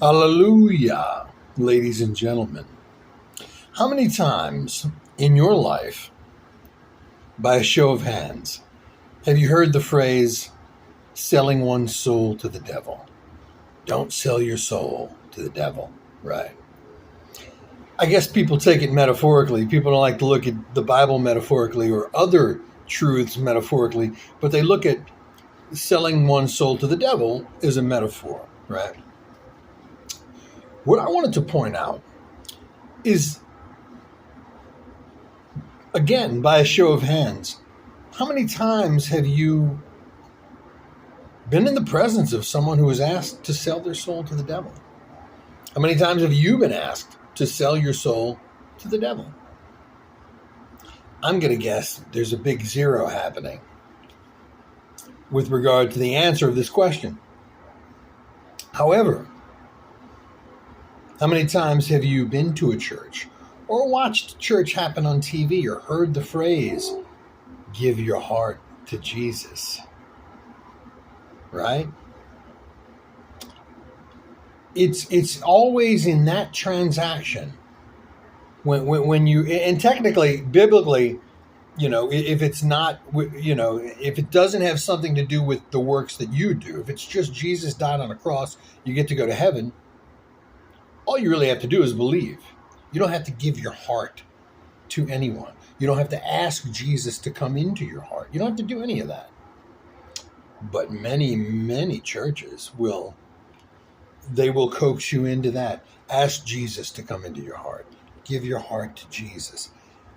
Hallelujah, ladies and gentlemen. How many times in your life, by a show of hands, have you heard the phrase, selling one's soul to the devil? Don't sell your soul to the devil, right? I guess people take it metaphorically. People don't like to look at the Bible metaphorically or other truths metaphorically, but they look at selling one's soul to the devil as a metaphor, right? What I wanted to point out is, again, by a show of hands, how many times have you been in the presence of someone who was asked to sell their soul to the devil? How many times have you been asked to sell your soul to the devil? I'm going to guess there's a big zero happening with regard to the answer of this question. However, how many times have you been to a church or watched church happen on TV or heard the phrase, give your heart to Jesus? Right? It's always in that transaction when you, and technically, biblically, if it's not, if it doesn't have something to do with the works that you do, if it's just Jesus died on a cross, you get to go to heaven. All you really have to do is believe. You don't have to give your heart to anyone. You don't have to ask Jesus to come into your heart. You don't have to do any of that. But many, many churches will coax you into that. Ask Jesus to come into your heart. Give your heart to Jesus.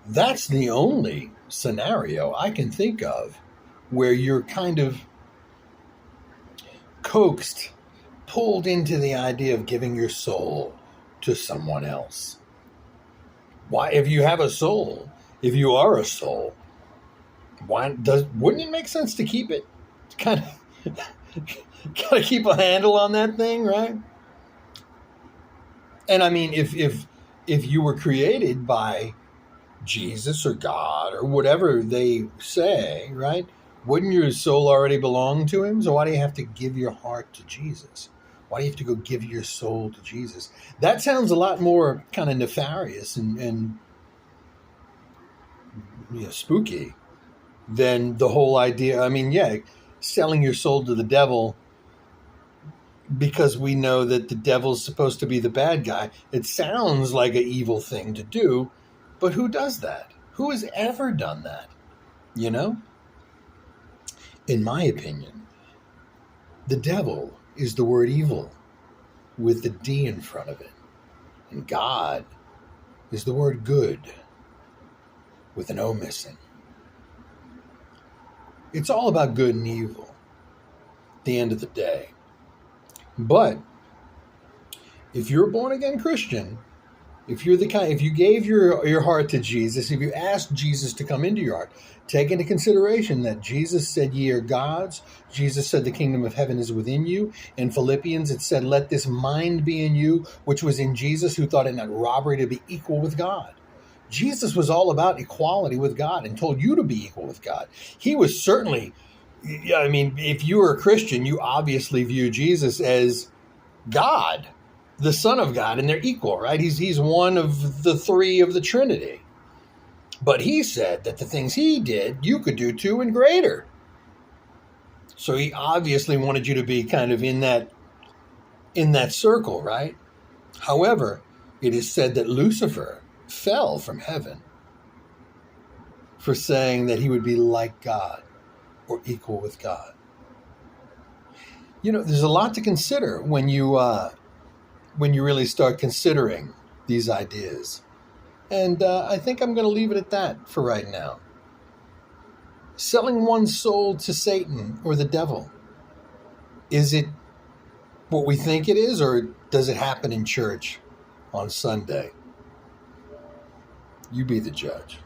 That's the only scenario I can think of where you're kind of coaxed, pulled into the idea of giving your soul to someone else. Why, if you have a soul, if you are a soul, wouldn't it make sense to keep it? Kind of gotta keep a handle on that thing, right? And I mean, if you were created by Jesus or God or whatever they say, right? Wouldn't your soul already belong to him? So why do you have to give your heart to Jesus? Why do you have to go give your soul to Jesus? That sounds a lot more kind of nefarious and spooky than the whole idea. I mean, yeah, selling your soul to the devil because we know that the devil's supposed to be the bad guy. It sounds like an evil thing to do, but who does that? Who has ever done that? In my opinion, the devil is the word evil with the D in front of it. And God is the word good with an O missing. It's all about good and evil at the end of the day. But if you're a born-again Christian, if you gave your heart to Jesus, if you asked Jesus to come into your heart, take into consideration that Jesus said, ye are gods. Jesus said the kingdom of heaven is within you. In Philippians, it said, let this mind be in you, which was in Jesus, who thought it not robbery to be equal with God. Jesus was all about equality with God and told you to be equal with God. He was certainly, if you were a Christian, you obviously view Jesus as God, the Son of God, and they're equal, right? He's one of the three of the Trinity. But he said that the things he did, you could do too and greater. So he obviously wanted you to be kind of in that circle, right? However, it is said that Lucifer fell from heaven for saying that he would be like God or equal with God. There's a lot to consider when you really start considering these ideas. And I think I'm going to leave it at that for right now. Selling one's soul to Satan or the devil. Is it what we think it is, or does it happen in church on Sunday? You be the judge.